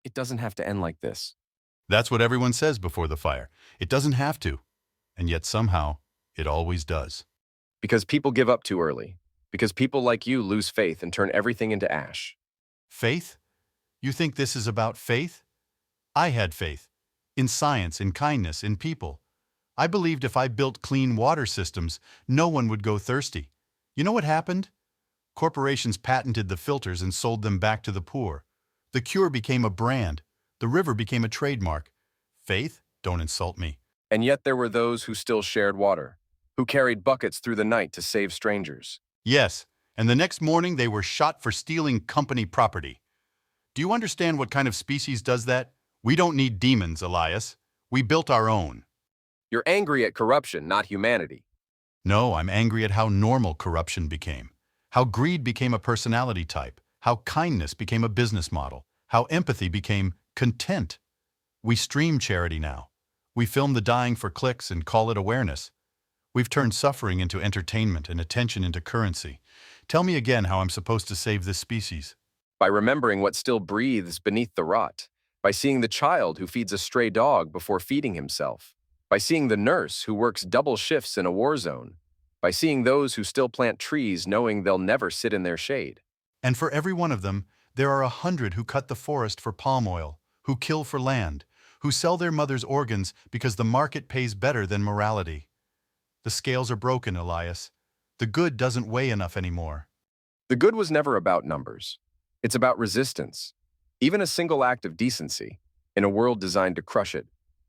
It doesn't have to end like this. That's what everyone says before the fire. It doesn't have to, and yet somehow it always does. Because people give up too early. Because people like you lose faith and turn everything into ash. Faith? You think this is about faith? I had faith. In science, in kindness, in people. I believed if I built clean water systems, no one would go thirsty. You know what happened? Corporations patented the filters and sold them back to the poor. The cure became a brand. The river became a trademark. Faith? Don't insult me. And yet there were those who still shared water, who carried buckets through the night to save strangers. Yes, and the next morning they were shot for stealing company property. Do you understand what kind of species does that? We don't need demons, Elias. We built our own. You're angry at corruption, not humanity. No, I'm angry at how normal corruption became. How greed became a personality type. How kindness became a business model. How empathy became content. We stream charity now. We film the dying for clicks and call it awareness. We've turned suffering into entertainment and attention into currency. Tell me again how I'm supposed to save this species. By remembering what still breathes beneath the rot. By seeing the child who feeds a stray dog before feeding himself. By seeing the nurse who works double shifts in a war zone. By seeing those who still plant trees knowing they'll never sit in their shade. And for every one of them, there are 100 who cut the forest for palm oil, who kill for land, who sell their mother's organs because the market pays better than morality. The scales are broken, Elias. The good doesn't weigh enough anymore. The good was never about numbers. It's about resistance. Even a single act of decency, in a world designed to crush it,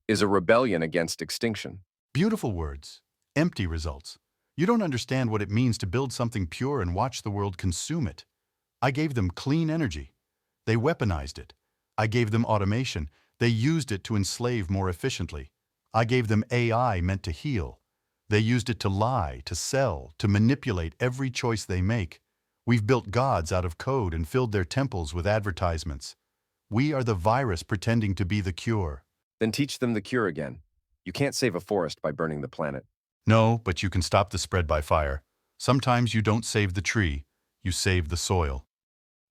is a rebellion against extinction. Beautiful words, empty results. You don't understand what it means to build something pure and watch the world consume it. I gave them clean energy. They weaponized it. I gave them automation. They used it to enslave more efficiently. I gave them AI meant to heal. They used it to lie, to sell, to manipulate every choice they make. We've built gods out of code and filled their temples with advertisements. We are the virus pretending to be the cure. Then teach them the cure again. You can't save a forest by burning the planet. No, but you can stop the spread by fire. Sometimes you don't save the tree, you save the soil.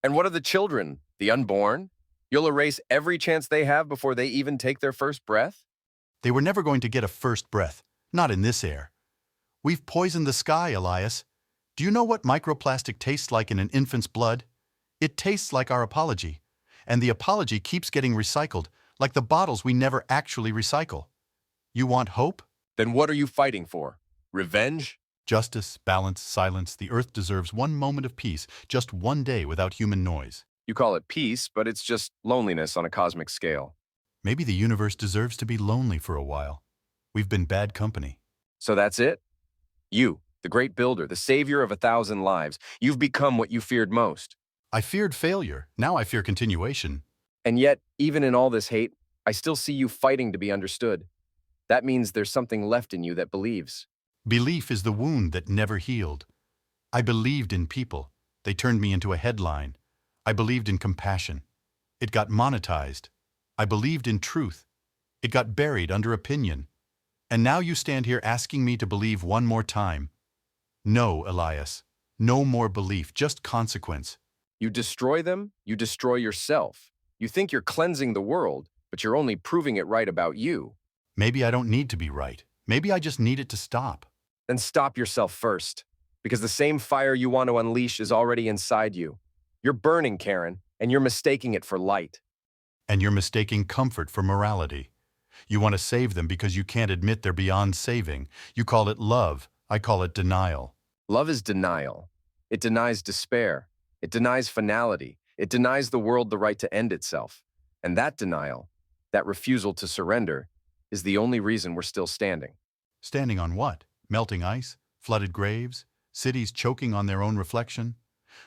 And what of the children, the unborn? You'll erase every chance they have before they even take their first breath? They were never going to get a first breath, not in this air. We've poisoned the sky, Elias. Do you know what microplastic tastes like in an infant's blood? It tastes like our apology. And the apology keeps getting recycled, like the bottles we never actually recycle. You want hope? Then what are you fighting for? Revenge? Justice, balance, silence. The earth deserves one moment of peace, just one day without human noise. You call it peace, but it's just loneliness on a cosmic scale. Maybe the universe deserves to be lonely for a while. We've been bad company. So that's it? You, the great builder, the savior of 1,000 lives, you've become what you feared most. I feared failure. Now I fear continuation. And yet, even in all this hate, I still see you fighting to be understood. That means there's something left in you that believes. Belief is the wound that never healed. I believed in people. They turned me into a headline. I believed in compassion. It got monetized. I believed in truth. It got buried under opinion. And now you stand here asking me to believe one more time. No, Elias. No more belief, just consequence. You destroy them, you destroy yourself. You think you're cleansing the world, but you're only proving it right about you. Maybe I don't need to be right. Maybe I just need it to stop. Then stop yourself first, because the same fire you want to unleash is already inside you. You're burning, Karen, and you're mistaking it for light. And you're mistaking comfort for morality. You want to save them because you can't admit they're beyond saving. You call it love. I call it denial. Love is denial. It denies despair. It denies finality. It denies the world the right to end itself. And that denial, that refusal to surrender, is the only reason we're still standing. Standing on what? Melting ice? Flooded graves? Cities choking on their own reflection?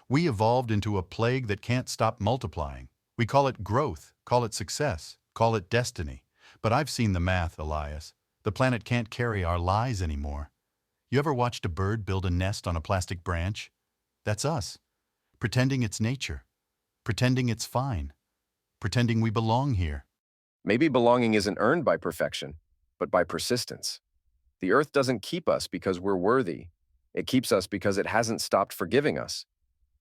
We evolved into a plague that can't stop multiplying. We call it growth, call it success, call it destiny. But I've seen the math, Elias. The planet can't carry our lies anymore. You ever watched a bird build a nest on a plastic branch? That's us. Pretending it's nature. Pretending it's fine. Pretending we belong here. Maybe belonging isn't earned by perfection, but by persistence. The earth doesn't keep us because we're worthy. It keeps us because it hasn't stopped forgiving us.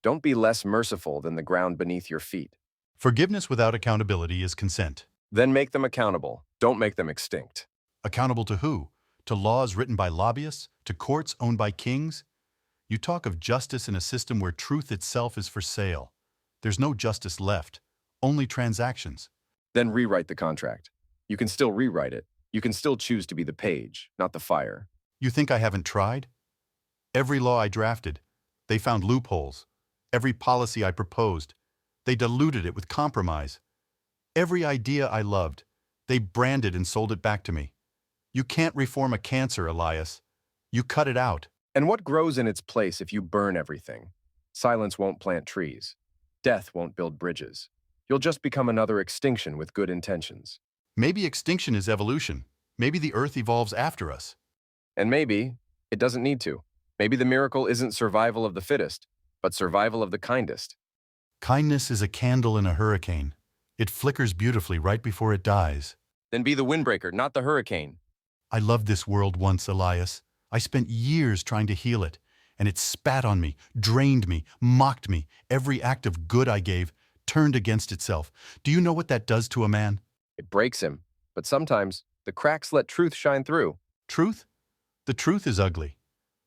Don't be less merciful than the ground beneath your feet. Forgiveness without accountability is consent. Then make them accountable. Don't make them extinct. Accountable to who? To laws written by lobbyists? To courts owned by kings? You talk of justice in a system where truth itself is for sale. There's no justice left, only transactions. Then rewrite the contract. You can still rewrite it. You can still choose to be the page, not the fire. You think I haven't tried? Every law I drafted, they found loopholes. Every policy I proposed, they diluted it with compromise. Every idea I loved, they branded and sold it back to me. You can't reform a cancer, Elias. You cut it out. And what grows in its place if you burn everything? Silence won't plant trees. Death won't build bridges. You'll just become another extinction with good intentions. Maybe extinction is evolution. Maybe the Earth evolves after us. And maybe it doesn't need to. Maybe the miracle isn't survival of the fittest, but survival of the kindest. Kindness is a candle in a hurricane. It flickers beautifully right before it dies. Then be the windbreaker, not the hurricane. I loved this world once, Elias. I spent years trying to heal it, and it spat on me, drained me, mocked me. Every act of good I gave turned against itself. Do you know what that does to a man? It breaks him, but sometimes the cracks let truth shine through. Truth? The truth is ugly.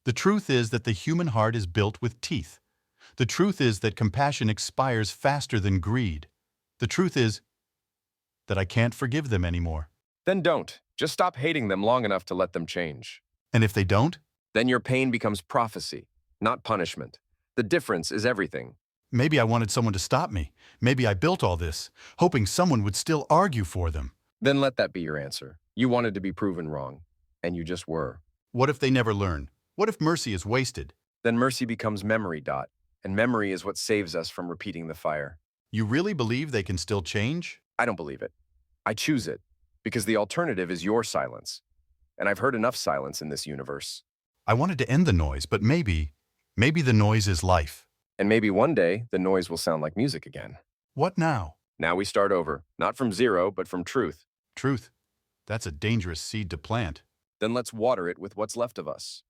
The truth is that the human heart is built with teeth. The truth is that compassion expires faster than greed. The truth is that I can't forgive them anymore. Then don't. Just stop hating them long enough to let them change. And if they don't? Then your pain becomes prophecy, not punishment. The difference is everything. Maybe I wanted someone to stop me. Maybe I built all this, hoping someone would still argue for them. Then let that be your answer. You wanted to be proven wrong, and you just were. What if they never learn? What if mercy is wasted? Then mercy becomes memory, and memory is what saves us from repeating the fire. You really believe they can still change? I don't believe it. I choose it, because the alternative is your silence. And I've heard enough silence in this universe. I wanted to end the noise, but maybe the noise is life. And maybe one day, the noise will sound like music again. What now? Now we start over, not from zero, but from truth. Truth. That's a dangerous seed to plant. Then let's water it with what's left of us.